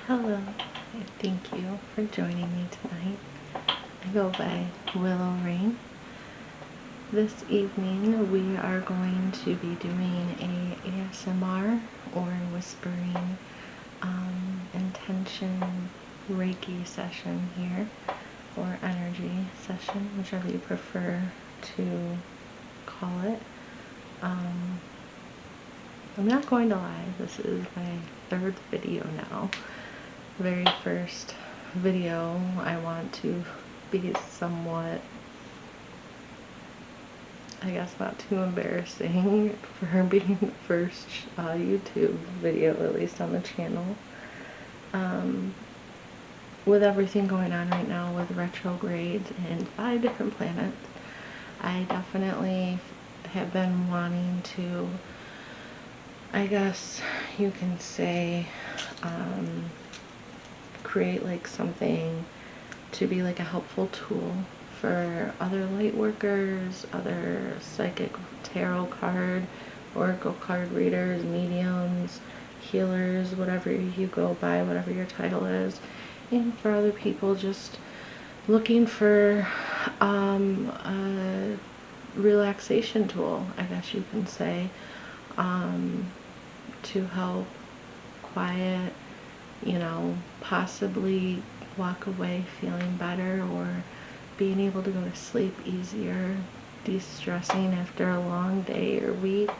Hello, thank you for joining me tonight. I go by Willow Rain. This evening we are going to be doing a ASMR or whispering intention Reiki session here, or energy session, whichever you prefer to call it. I'm not going to lie, this is my third video now. Very first video I want to be somewhat, I guess, not too embarrassing for being the first YouTube video, at least on the channel. With everything going on right now with retrogrades and 5 different planets, I definitely have been wanting to, I guess you can say, create like something to be like a helpful tool for other light workers, other psychic tarot card, oracle card readers, mediums, healers, whatever you go by, whatever your title is, and for other people just looking for a relaxation tool, I guess you can say, to help quiet, possibly walk away feeling better, or being able to go to sleep easier, de-stressing after a long day or week,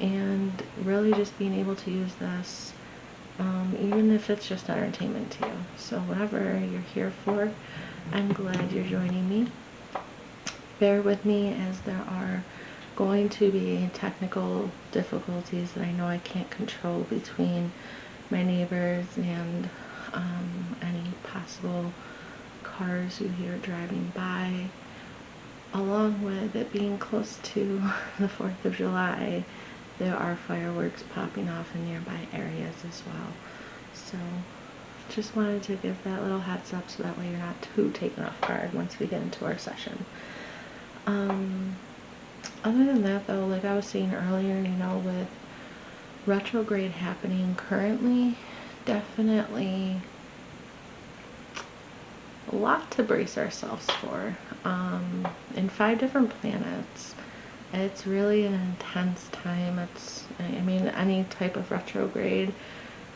and really just being able to use this, even if it's just entertainment to you. So whatever you're here for, I'm glad you're joining me. Bear with me, as there are going to be technical difficulties that I know I can't control between my neighbors and any possible cars you hear driving by. Along with it being close to the 4th of July, there are fireworks popping off in nearby areas as well. So just wanted to give that little heads up so that way you're not too taken off guard once we get into our session. Other than that though, like I was saying earlier, with retrograde happening currently, definitely a lot to brace ourselves for. In 5 different planets, it's really an intense time. Any type of retrograde,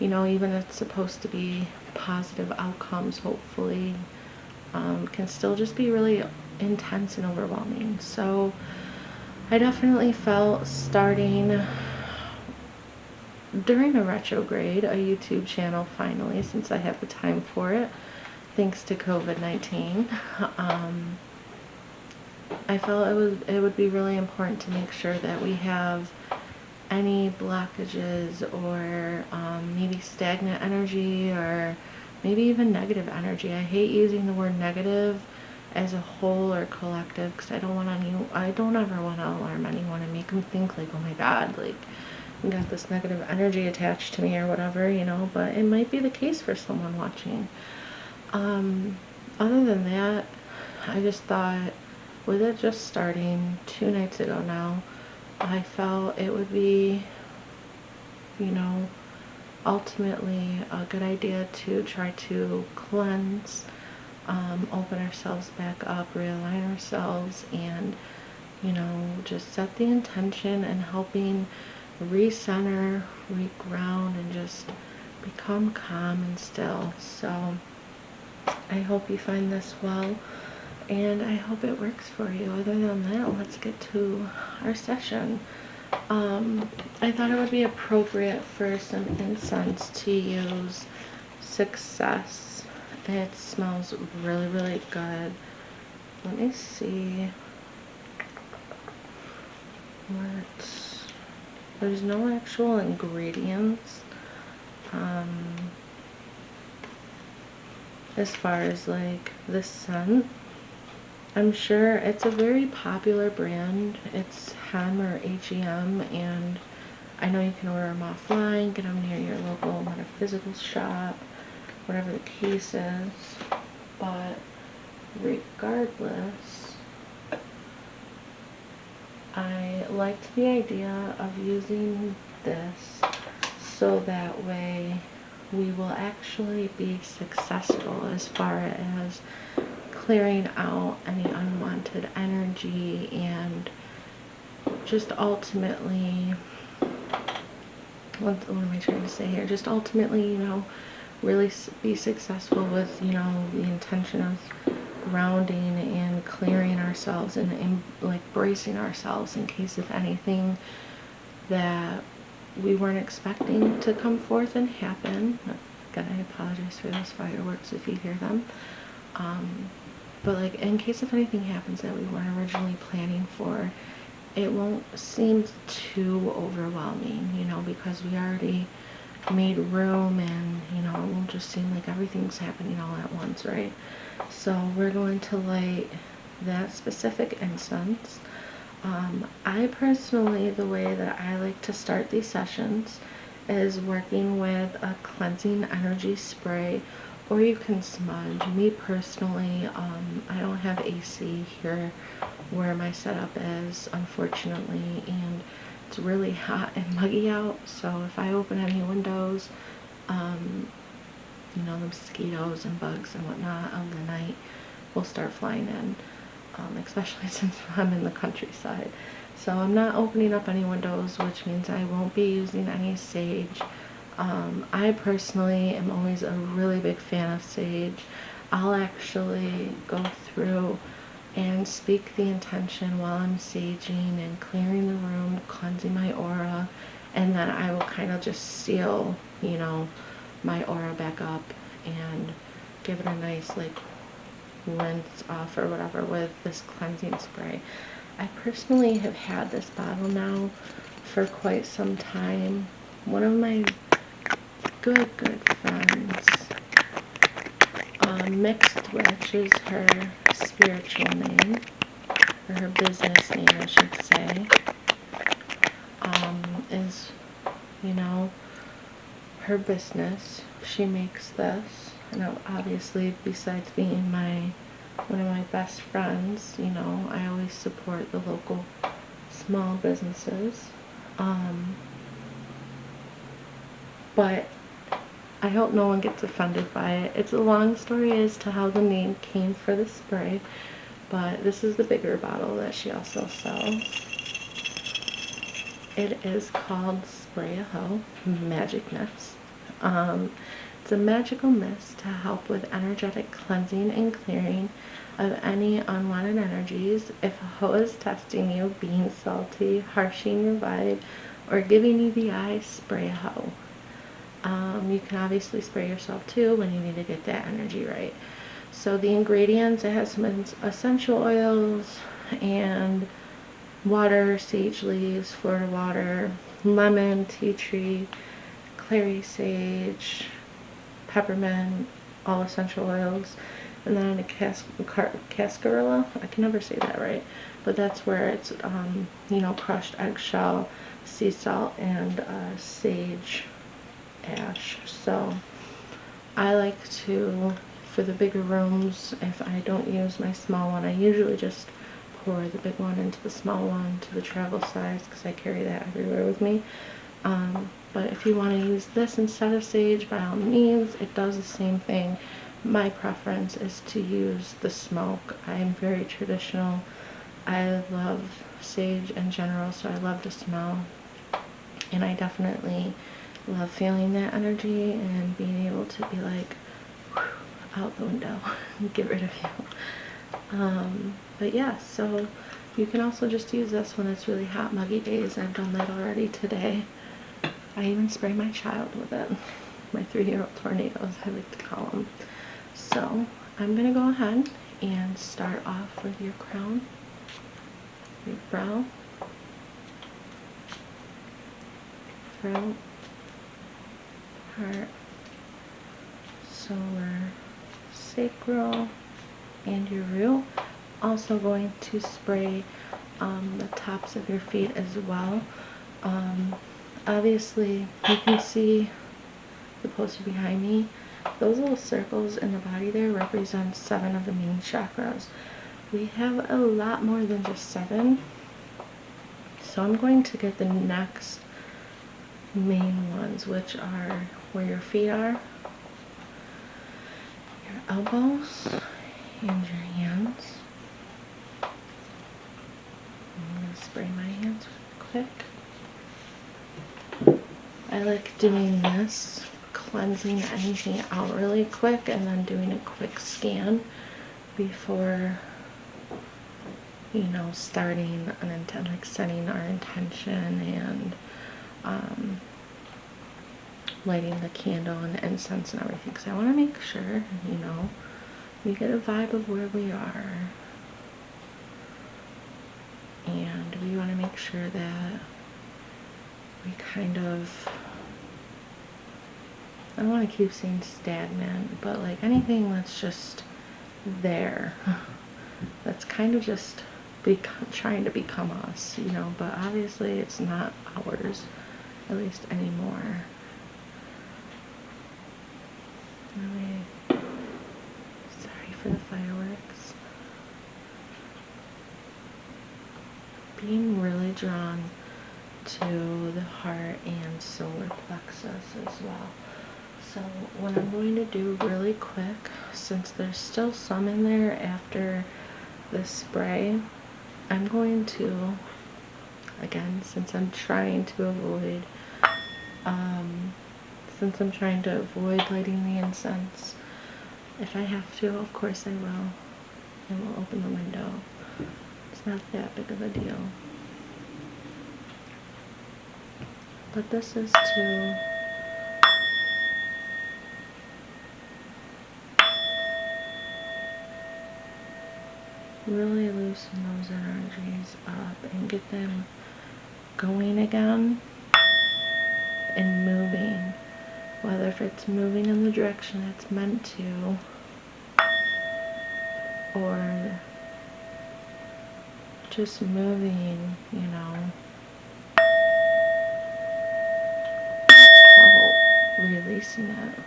even if it's supposed to be positive outcomes, hopefully, can still just be really intense and overwhelming. So I definitely felt, starting during a retrograde, a YouTube channel finally, since I have the time for it, thanks to COVID-19, I felt it would be really important to make sure that we have any blockages or maybe stagnant energy, or maybe even negative energy. I hate using the word negative as a whole or collective, because I don't ever want to alarm anyone and make them think like, oh my god, like I got this negative energy attached to me or whatever, but it might be the case for someone watching. Other than that, I just thought, with it just starting 2 nights ago now, I felt it would be, ultimately a good idea to try to cleanse, open ourselves back up, realign ourselves, and, just set the intention and helping recenter, reground, and just become calm and still. So I hope you find this well, and I hope it works for you. Other than that, let's get to our session. I thought it would be appropriate for some incense to use Success. It smells really, really good. Let me see there's no actual ingredients as far as like this scent. I'm sure it's a very popular brand. It's HEM or HEM, and I know you can order them offline, get them near your local metaphysical shop, whatever the case is. But regardless, I liked the idea of using this so that way we will actually be successful as far as clearing out any unwanted energy and just ultimately, what am I trying to say here? Just ultimately, really be successful with, the intention of grounding and clearing ourselves and like bracing ourselves in case of anything that we weren't expecting to come forth and happen. Again, I apologize for those fireworks if you hear them. But like in case if anything happens that we weren't originally planning for, it won't seem too overwhelming, because we already made room, and it won't just seem like everything's happening all at once, right? So we're going to light that specific incense. I personally, the way that I like to start these sessions is working with a cleansing energy spray, or you can smudge. Me personally, I don't have AC here where my setup is, unfortunately, and it's really hot and muggy out, so if I open any windows, the mosquitoes and bugs and whatnot of the night will start flying in, especially since I'm in the countryside. So I'm not opening up any windows, which means I won't be using any sage. I personally am always a really big fan of sage. I'll actually go through and speak the intention while I'm saging and clearing the room, cleansing my aura, and then I will kind of just seal, my aura back up and give it a nice like rinse off or whatever with this cleansing spray. I personally have had this bottle now for quite some time. One of my good friends, Mixed Witch is her spiritual name, or her business name I should say, is, her business. She makes this, and obviously besides being one of my best friends, I always support the local small businesses. But I hope no one gets offended by it. It's a long story as to how the name came for the spray, but this is the bigger bottle that she also sells. It is called Spray a Hoe Magic Mist. It's a magical mist to help with energetic cleansing and clearing of any unwanted energies. If a hoe is testing you, being salty, harshing your vibe, or giving you the eye, spray a hoe. You can obviously spray yourself too when you need to get that energy right. So the ingredients, it has some essential oils and water, sage leaves, Florida water, lemon, tea tree, clary sage, peppermint, all essential oils, and then a cascarilla. I can never say that right, but that's where it's crushed eggshell, sea salt, and sage ash. So I like to, for the bigger rooms, if I don't use my small one, I usually just pour the big one into the small one to the travel size, because I carry that everywhere with me. But if you want to use this instead of sage, by all means, it does the same thing. My preference is to use the smoke. I am very traditional. I love sage in general, so I love the smell, and I definitely love feeling that energy and being able to be like, out the window and get rid of you. But yeah, so you can also just use this when it's really hot, muggy days. I've done that already today. I even spray my child with it. My 3-year-old tornadoes, I like to call them. So I'm going to go ahead and start off with your crown, your brow, throat, heart, solar, sacral, and your root. Also going to spray the tops of your feet as well. Obviously you can see the poster behind me. Those little circles in the body there represent 7 of the main chakras. We have a lot more than just 7, so I'm going to get the next main ones, which are where your feet are, your elbows, and your hands. I'm going to spray my hands quick. I like doing this, cleansing anything out really quick, and then doing a quick scan before, you know, starting an intent, like setting our intention and lighting the candle and the incense and everything. Because I want to make sure, you know, we get a vibe of where we are. And we want to make sure that we kind of, I don't want to keep saying stagnant, but like anything that's just there, that's kind of just trying to become us, you know, but obviously it's not ours, at least anymore. Really, sorry for the fireworks. Being really drawn to the heart and solar plexus as well. So what I'm going to do really quick, since there's still some in there after the spray, I'm going to, again, since I'm trying to avoid lighting the incense, if I have to, of course I will. I will open the window. It's not that big of a deal. But this is to really loosen those energies up and get them going again and moving. Whether if it's moving in the direction it's meant to, or just moving, you know, out, releasing it.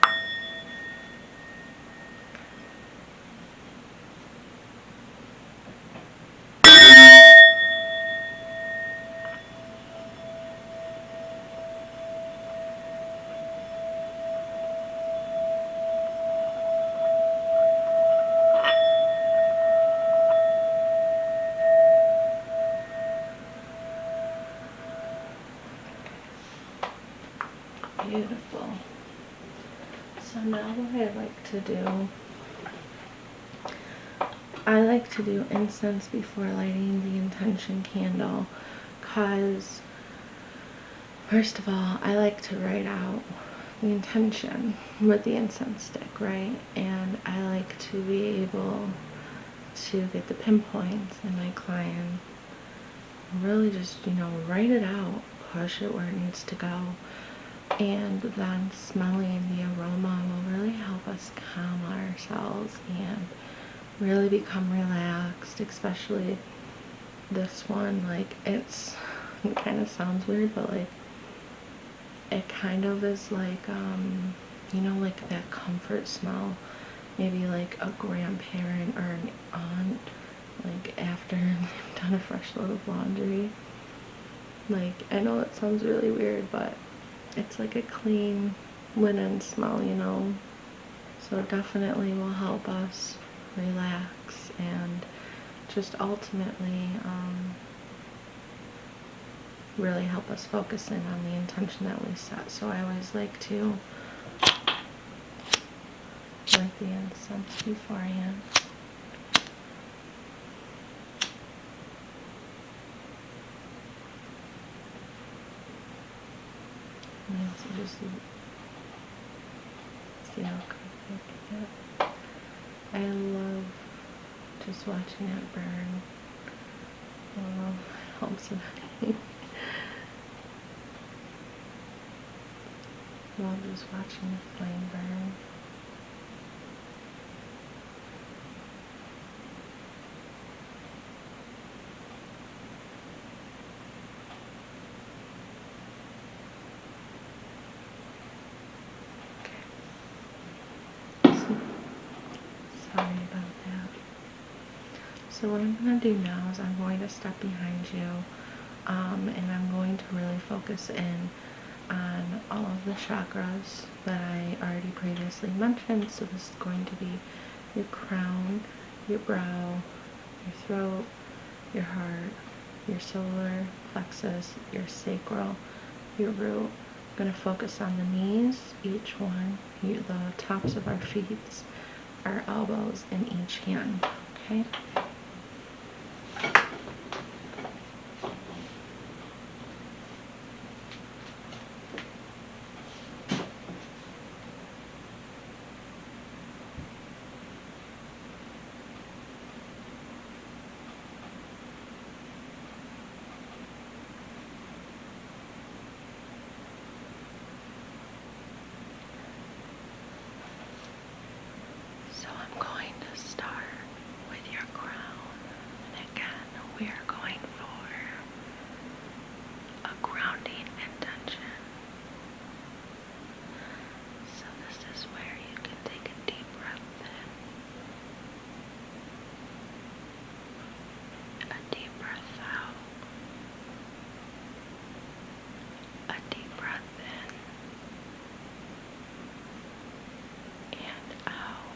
Beautiful. So now what I like to do incense before lighting the intention candle, because first of all, I like to write out the intention with the incense stick, right? And I like to be able to get the pinpoints in my client, really just, you know, write it out, push it where it needs to go. And then smelling the aroma will really help us calm ourselves and really become relaxed, especially this one. Like, it kind of sounds weird, but like it kind of is like, you know, like that comfort smell, maybe like a grandparent or an aunt, like after they've done a fresh load of laundry. Like, I know it sounds really weird, but it's like a clean linen smell, you know. So it definitely will help us relax and just ultimately really help us focus in on the intention that we set. So I always like to light the incense beforehand. And I also just see how quick I can get. I love just watching it burn. Oh, it helps with anything. Love just watching the flame burn. Sorry about that. So what I'm going to do now is I'm going to step behind you, and I'm going to really focus in on all of the chakras that I already previously mentioned. So this is going to be your crown, your brow, your throat, your heart, your solar plexus, your sacral, your root. I'm going to focus on the knees, each one, the tops of our feet, our elbows, and each hand. Okay? So I'm going to start with your crown, and again, we are going for a grounding intention. So this is where you can take a deep breath in, a deep breath out, a deep breath in and out.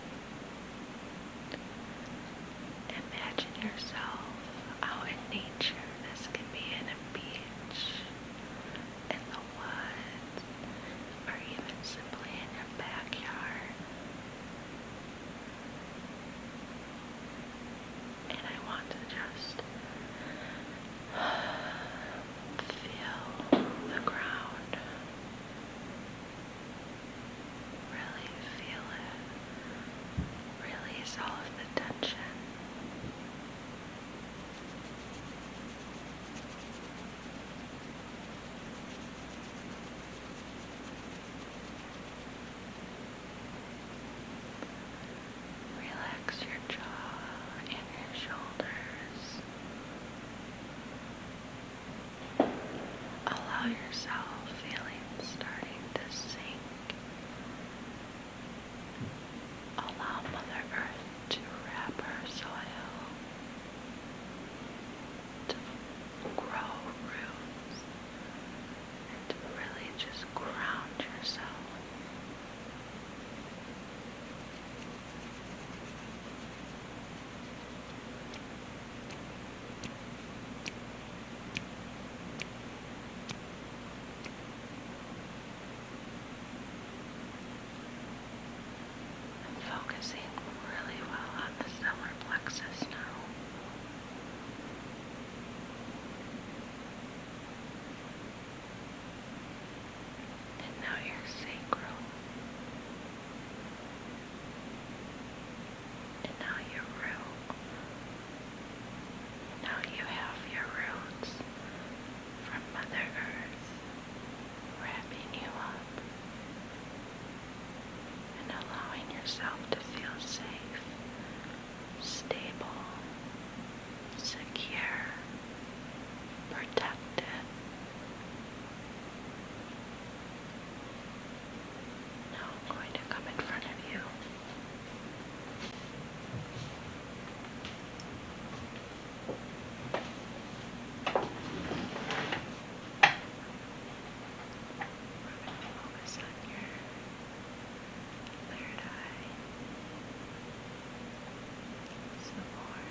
Imagine yourself out in nature. This can be in a beach, in the woods, or even simply in your backyard. And I want to just feel the ground. Really feel it. Release all of the tension. Relax your jaw and your shoulders. Allow yourself feelings starting to sink. Allow Mother Earth to wrap her soil, to grow roots, and to really just ground yourself. Focusing really well on the solar plexus now. And now your sacral. And now your root. Now you have your roots from Mother Earth wrapping you up and allowing yourself to feel safe, stable, secure, protected. Now I'm going to come in front of you. Focus on your third eye. Some more.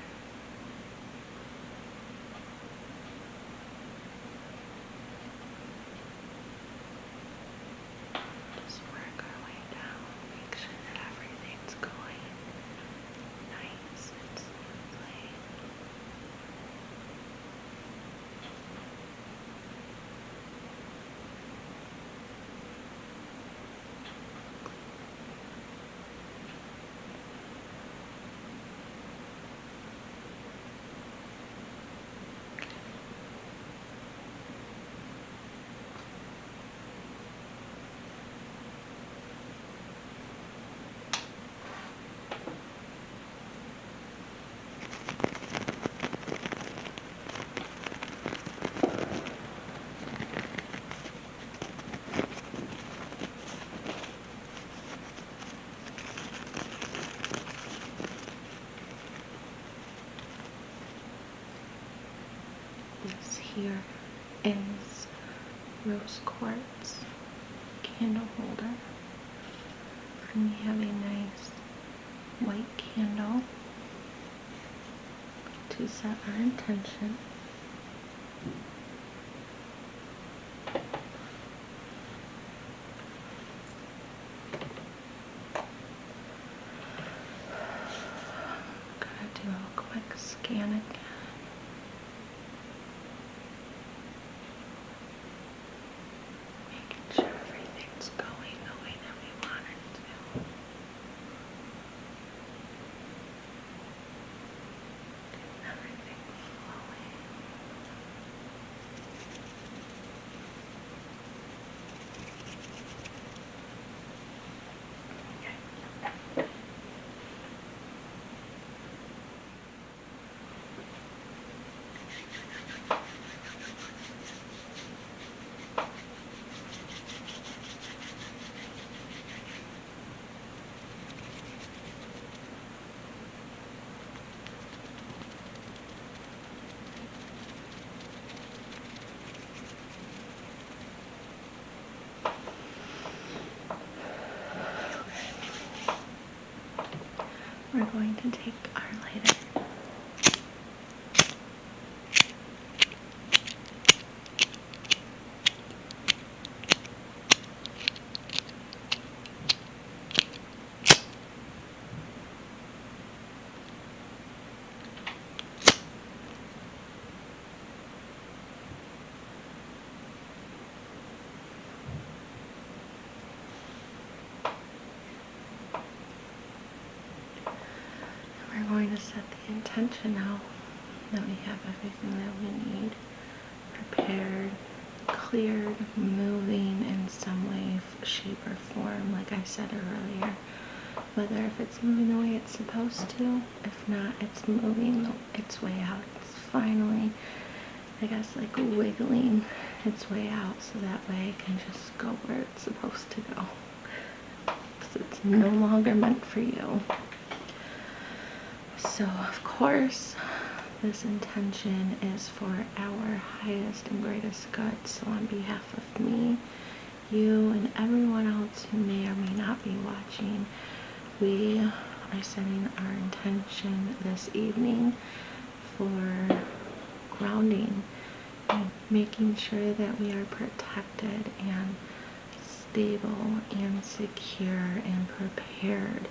Just work our way down. Make sure that everything's going nice and smoothly. This here is rose quartz. have a nice white candle to set our intention. Gonna do a quick scan again. Making sure everything's going the way that we want it to. Everything flowing. We're going to take our lighter. We're going to set the intention now that we have everything that we need prepared, cleared, moving in some way, shape, or form, like I said earlier. Whether if it's moving the way it's supposed to, if not, it's moving its way out. It's finally, I guess, like wiggling its way out so that way it can just go where it's supposed to go. So it's no longer meant for you. So, of course, this intention is for our highest and greatest good. So on behalf of me, you, and everyone else who may or may not be watching, we are setting our intention this evening for grounding and making sure that we are protected and stable and secure and prepared.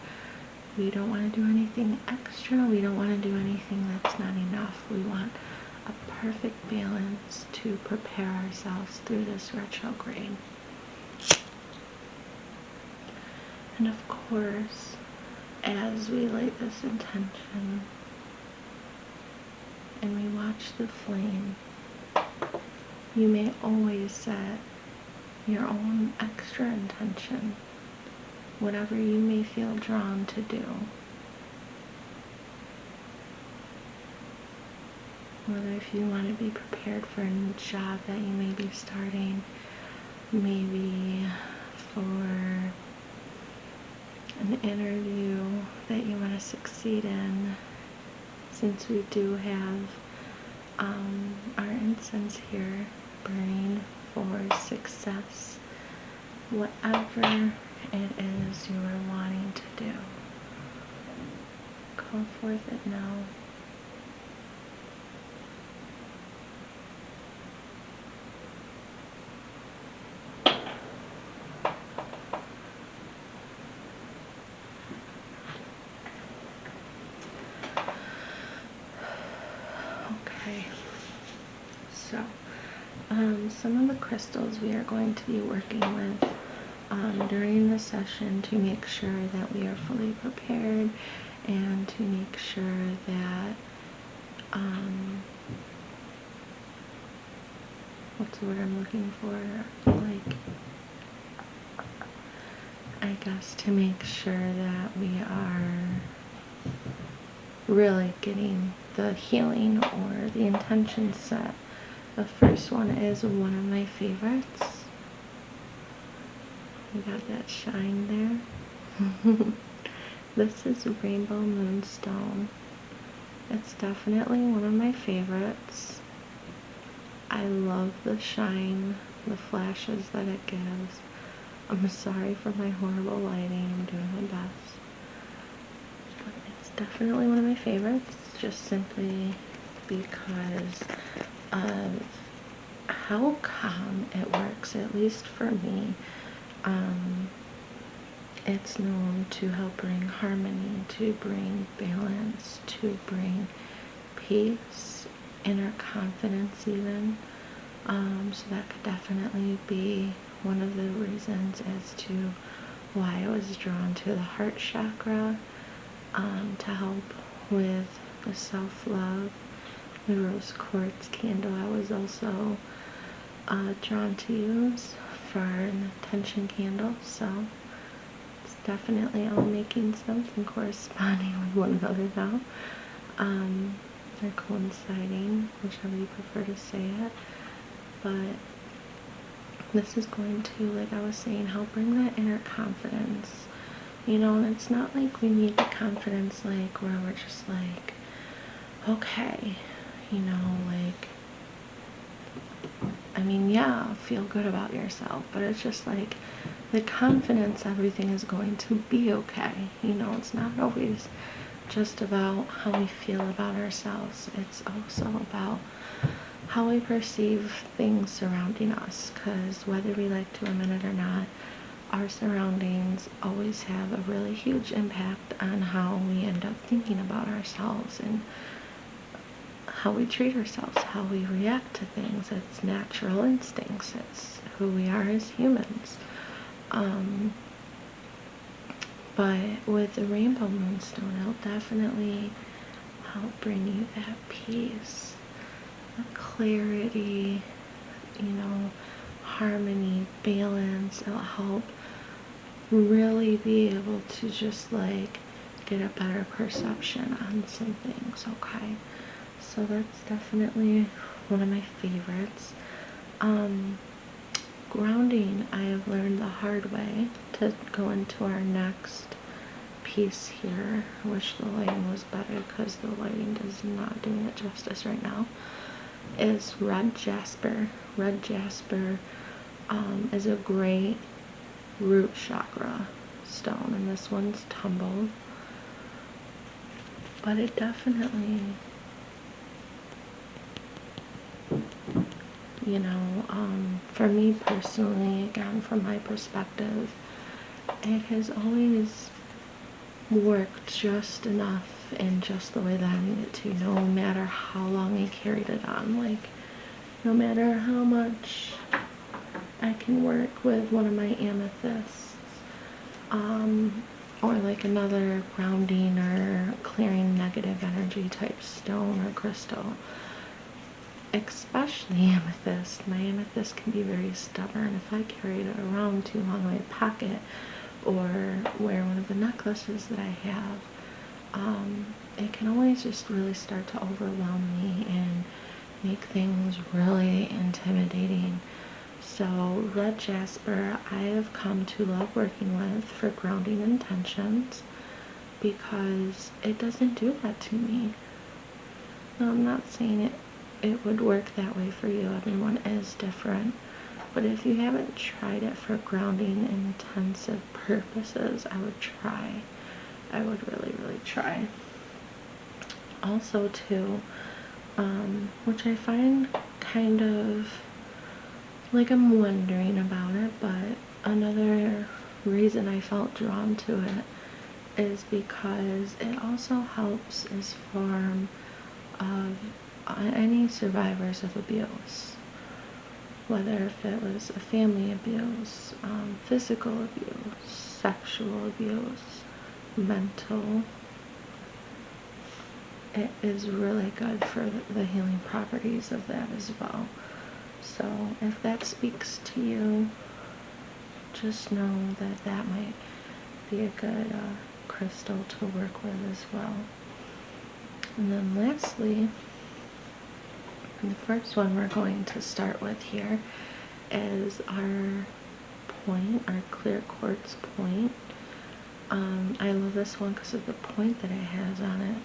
We don't want to do anything extra. We don't want to do anything that's not enough. We want a perfect balance to prepare ourselves through this retrograde. And of course, as we light this intention and we watch the flame, you may always set your own extra intention, whatever you may feel drawn to do. Whether if you want to be prepared for a new job that you may be starting, maybe for an interview that you want to succeed in, since we do have our incense here burning for success, whatever it is you are wanting to do. Call forth it now. Okay, so some of the crystals we are going to be working with during the session to make sure that we are fully prepared and to make sure that what's the word I'm looking for, like, I guess to make sure that we are really getting the healing or the intention set. The first one is one of my favorites. We got that shine there. This is Rainbow Moonstone. It's definitely one of my favorites. I love the shine, the flashes that it gives. I'm sorry for my horrible lighting. I'm doing my best. But it's definitely one of my favorites, just simply because of how calm it works, at least for me. It's known to help bring harmony, to bring balance, to bring peace, inner confidence even. So that could definitely be one of the reasons as to why I was drawn to the heart chakra, to help with the self-love. The rose quartz candle I was also drawn to use for an intention candle, so it's definitely all making sense and corresponding with one another now. They're coinciding, whichever you prefer to say it, but this is going to, like I was saying, help bring that inner confidence. You know, and it's not like we need the confidence like where we're just like, okay, you know, like, I mean, yeah, feel good about yourself, but it's just like the confidence everything is going to be okay. You know, it's not always just about how we feel about ourselves. It's also about how we perceive things surrounding us, because whether we like to admit it or not, our surroundings always have a really huge impact on how we end up thinking about ourselves and how we treat ourselves, how we react to things. It's natural instincts. It's who we are as humans. But with the rainbow moonstone, it'll definitely help bring you that peace, that clarity, you know, harmony, balance. It'll help really be able to just like get a better perception on some things, okay? So that's definitely one of my favorites. Grounding, I have learned the hard way to go into our next piece here. I wish the lighting was better because the lighting is not doing it justice right now. Is red jasper. Red jasper is a great root chakra stone, and this one's tumbled, but it definitely, you know, for me personally, again, from my perspective, it has always worked just enough in just the way that I need it to, no matter how long I carried it on. Like, no matter how much I can work with one of my amethysts, or like another grounding or clearing negative energy type stone or crystal, especially amethyst. My amethyst can be very stubborn. If I carry it around too long in my pocket or wear one of the necklaces that I have, it can always just really start to overwhelm me and make things really intimidating. So red jasper I have come to love working with for grounding intentions because it doesn't do that to me. Now, I'm not saying it would work that way for you. Everyone is different. But if you haven't tried it for grounding intensive purposes, I would try. I would really, really try. Also, too, which I find kind of like I'm wondering about it, but another reason I felt drawn to it is because it also helps as form of any survivors of abuse, whether if it was a family abuse, physical abuse, sexual abuse, mental. It is really good for the healing properties of that as well. So if that speaks to you, just know that that might be a good crystal to work with as well. And then lastly, the first one we're going to start with here is our point, our clear quartz point. I love this one because of the point that it has on it.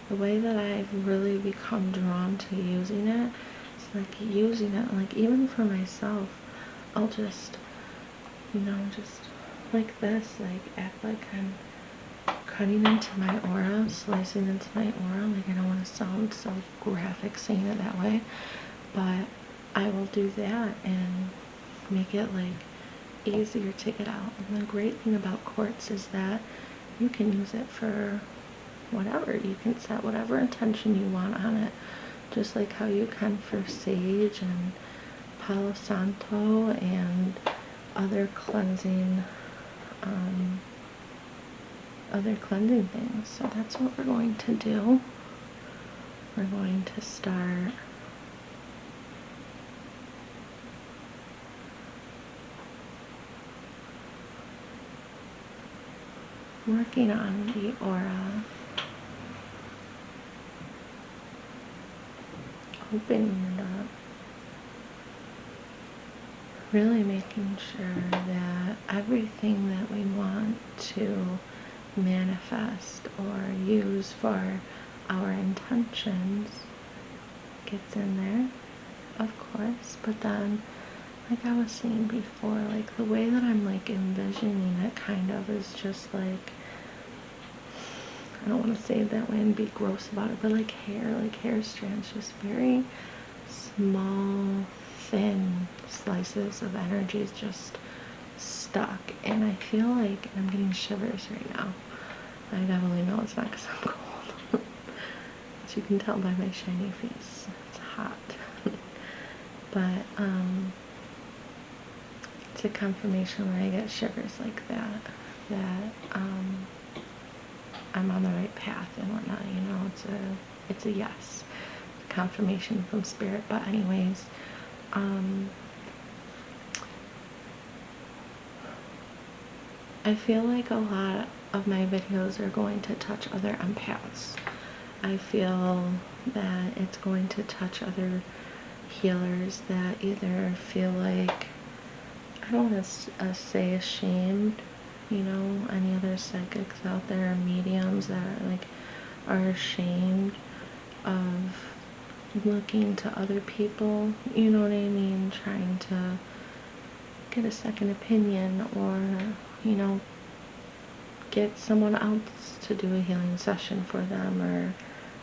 The way that I've really become drawn to using it, it's like using it, like even for myself, I'll just, just like this, like act like I'm cutting into my aura, slicing into my aura. Like, I don't want to sound so graphic saying it that way, but I will do that and make it like easier to get out. And the great thing about quartz is that you can use it for whatever. You can set whatever intention you want on it, just like how you can for sage and Palo Santo and other cleansing things. So that's what we're going to do. We're going to start working on the aura, opening it up, really making sure that everything that we want to manifest or use for our intentions gets in there, of course, but then, like I was saying before, like the way that I'm like envisioning it kind of is just like, I don't want to say it that way and be gross about it, but like hair strands, just very small, thin slices of energies just stuck. And I feel like I'm getting shivers right now. I definitely know it's not because I'm cold. As you can tell by my shiny face, it's hot. But it's a confirmation when I get shivers like that, I'm on the right path and whatnot. It's a yes, confirmation from spirit. But anyways, I feel like a lot of my videos are going to touch other empaths. I feel that it's going to touch other healers that either feel like, I don't want to say ashamed, any other psychics out there, mediums that are ashamed of looking to other people, you know what I mean, trying to get a second opinion, or get someone else to do a healing session for them, or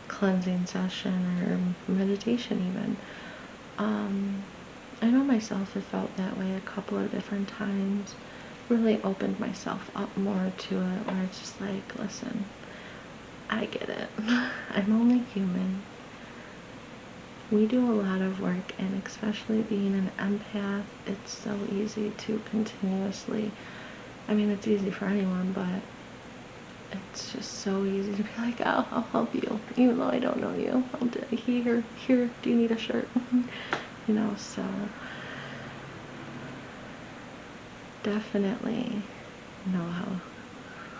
cleansing session, or meditation even. I know myself have felt that way a couple of different times. Really opened myself up more to it, where it's just like, listen, I get it. I'm only human. We do a lot of work, and especially being an empath, it's so easy to continuously, it's easy for anyone, but it's just so easy to be like, oh, I'll help you, even though I don't know you. I'll do here, do you need a shirt? So definitely know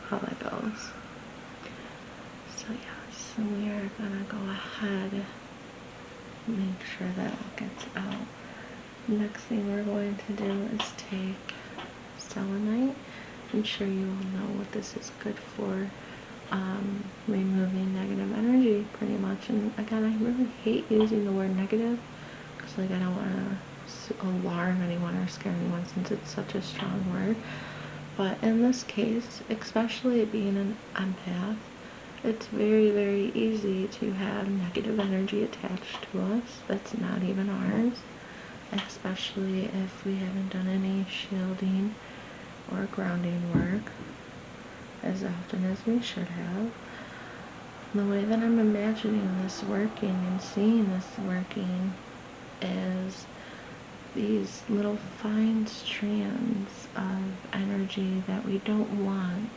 how that goes. So yes, we are gonna go ahead and make sure that it gets out. Next thing we're going to do is take selenite. I'm sure you all know what this is good for, removing negative energy pretty much. And again, I really hate using the word negative, because I don't want to alarm anyone or scare anyone, since it's such a strong word. But in this case, especially being an empath, it's very, very easy to have negative energy attached to us that's not even ours, especially if we haven't done any shielding or grounding work as often as we should have. The way that I'm imagining this working and seeing this working is these little fine strands of energy that we don't want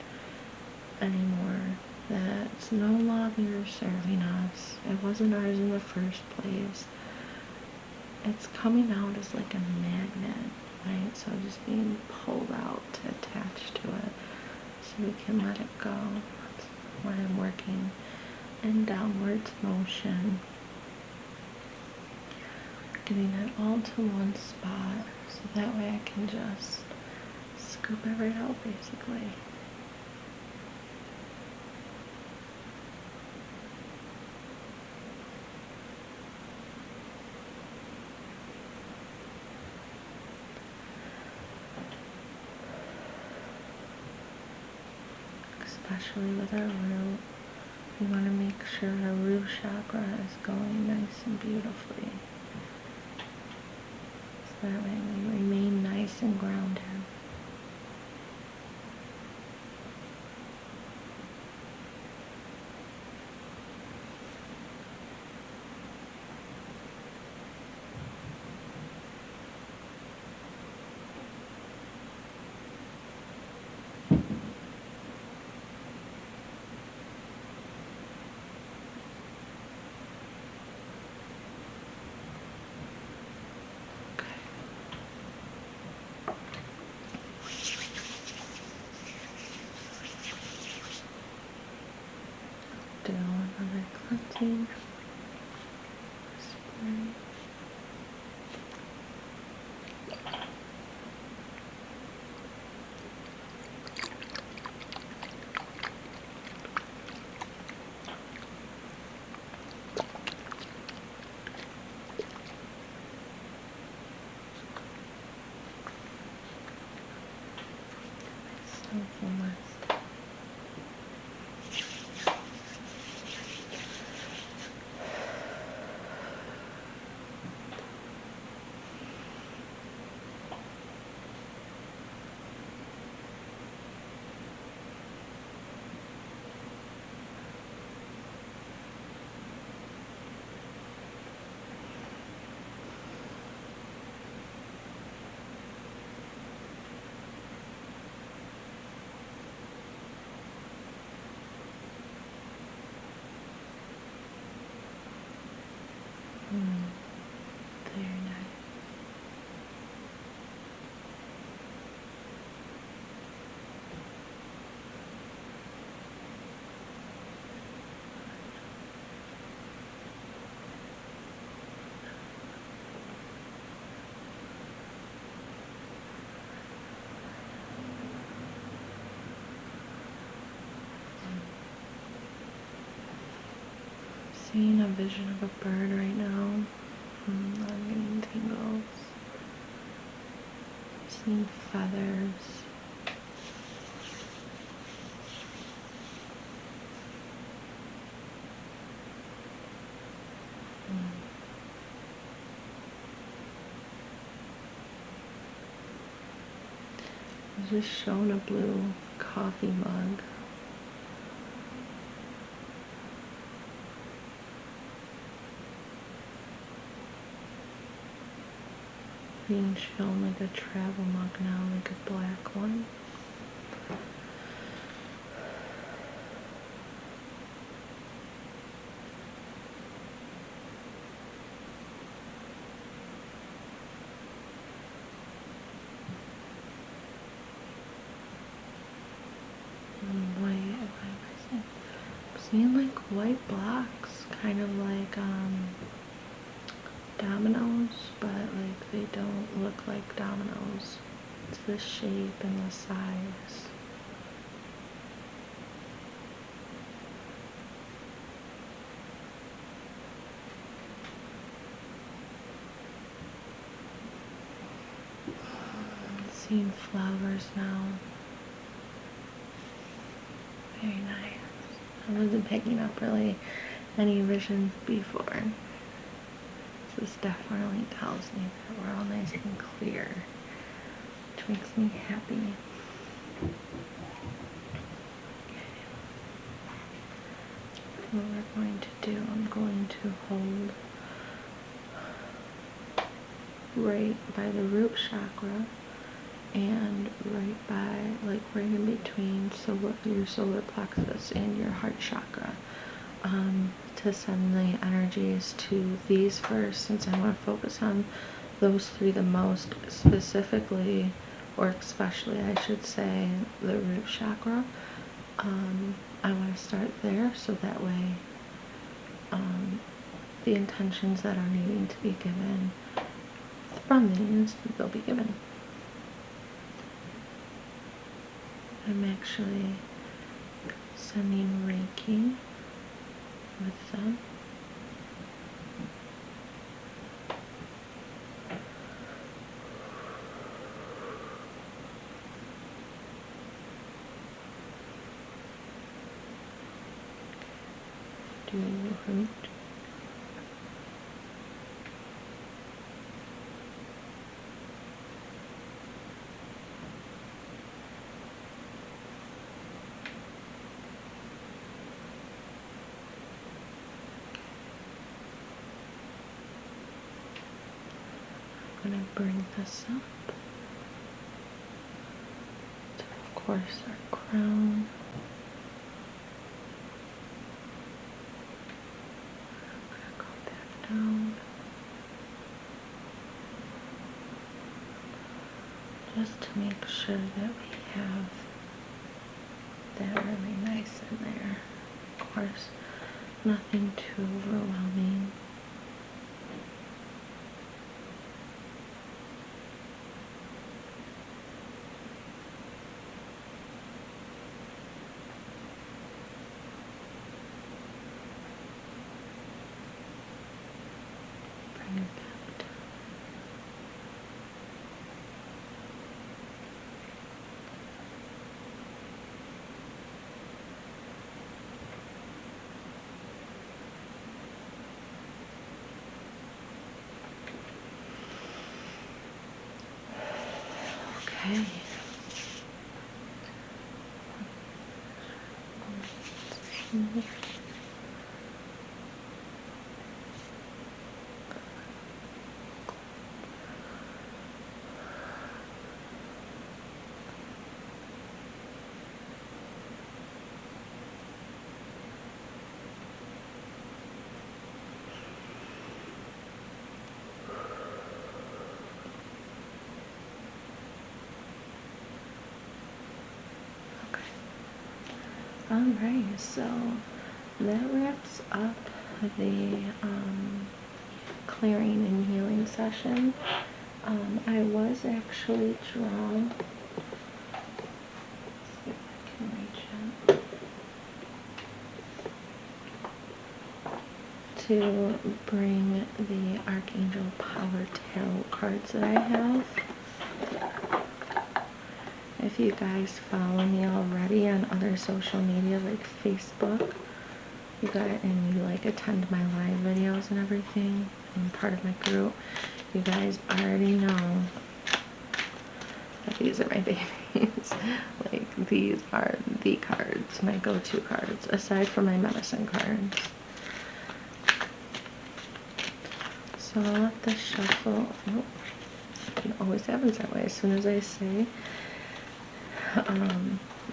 anymore, that's no longer serving us. It wasn't ours in the first place. It's coming out as like a magnet, right? So just being pulled out to attach to it, so we can let it go. That's why I'm working in downwards motion, getting it all to one spot, so that way I can just scoop it right out, basically. especially with our root. We want to make sure our root chakra is going nice and beautifully. So that way we remain nice and grounded. Do another cleansing spray. So much. Very nice. Seeing a vision of a bird right now. I'm getting tingles. Seeing feathers. I was just shown a blue coffee mug. Being shown like a travel mug now, like a black one. I'm seeing like white blocks, kind of like dominoes, but like they don't look like dominoes. It's the shape and the size. Seeing flowers now. Very nice. I wasn't picking up really any visions before. This definitely tells me that we're all nice and clear, which makes me happy. What we're going to do, I'm going to hold right by the root chakra and right by, like right in between your solar plexus and your heart chakra, to send the energies to these first, since I want to focus on those three the most specifically, or especially I should say, the root chakra. I want to start there, so that way the intentions that are needing to be given from these, they'll be given. I'm actually sending Reiki with them. do root. I'm going to bring this up to, of course, our crown. I'm going to go back down. Just to make sure that we have that really nice in there. Of course, nothing too overwhelming. Bring it back down. Okay. Alright, so that wraps up the clearing and healing session. I was actually drawn, let's see if I can reach it, to bring the Archangel Power Tarot cards that I have. If you guys follow me already on other social media like Facebook, and you like attend my live videos and everything, and part of my group, you guys already know that these are my babies. Like, these are the cards, my go-to cards, aside from my medicine cards. So I'll let this shuffle. Oh, it always happens that way. As soon as I say,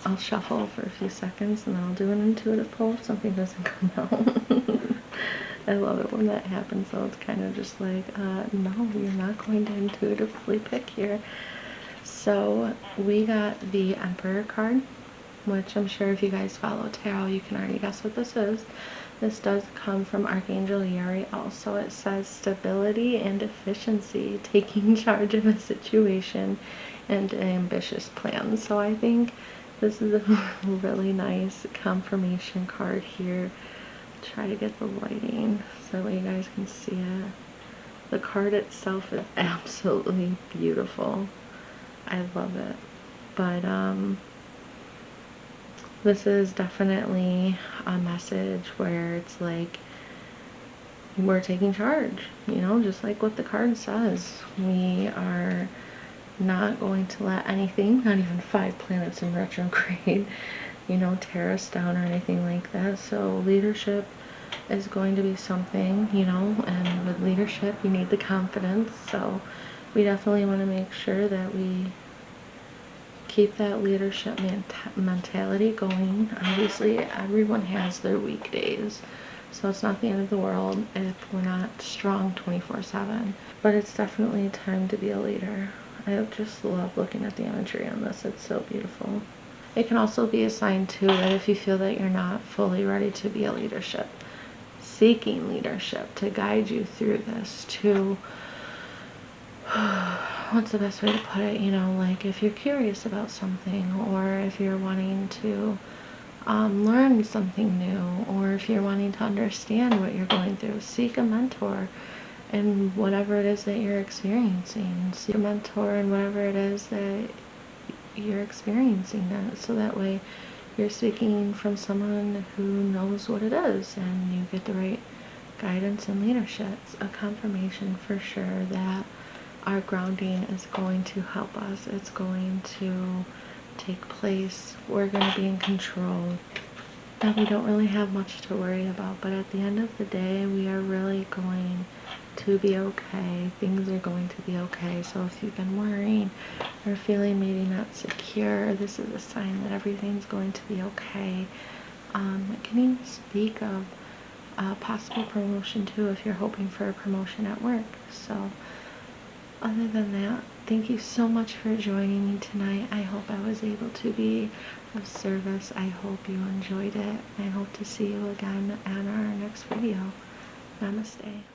I'll shuffle for a few seconds and then I'll do an intuitive pull if something doesn't come out. I love it when that happens, so it's kind of just like, no, you're not going to intuitively pick here. So we got the Emperor card, which I'm sure if you guys follow tarot, you can already guess what this is. This does come from Archangel Yuri also. It says stability and efficiency, taking charge of a situation and an ambitious plan. So I think this is a really nice confirmation card here. Try to get the lighting so that you guys can see it. The card itself is absolutely beautiful. I love it. But this is definitely a message where it's like we're taking charge, you know, just like what the card says. We are not going to let anything, not even 5 planets in retrograde, you know, tear us down or anything like that. So leadership is going to be something, you know, and with leadership you need the confidence. So we definitely want to make sure that we keep that leadership mentality going. Obviously everyone has their weekdays, so it's not the end of the world if we're not strong 24/7, but it's definitely time to be a leader. I just love looking at the imagery on this. It's so beautiful. It can also be a sign too that if you feel that you're not fully ready to be a leadership, seeking leadership to guide you through this, to what's the best way to put it, you know, like if you're curious about something, or if you're wanting to learn something new, or if you're wanting to understand what you're going through, seek a mentor in whatever it is that you're experiencing. Seek a mentor in whatever it is that you're experiencing, that so that way you're speaking from someone who knows what it is, and you get the right guidance and leadership. It's a confirmation for sure that our grounding is going to help us. It's going to take place. We're going to be in control. That we don't really have much to worry about, but at the end of the day, we are really going to be okay. Things are going to be okay. So if you've been worrying or feeling maybe not secure, this is a sign that everything's going to be okay. I can even speak of possible promotion too if you're hoping for a promotion at work. So other than that, thank you so much for joining me tonight. I hope I was able to be of service. I hope you enjoyed it. I hope to see you again on our next video. Namaste.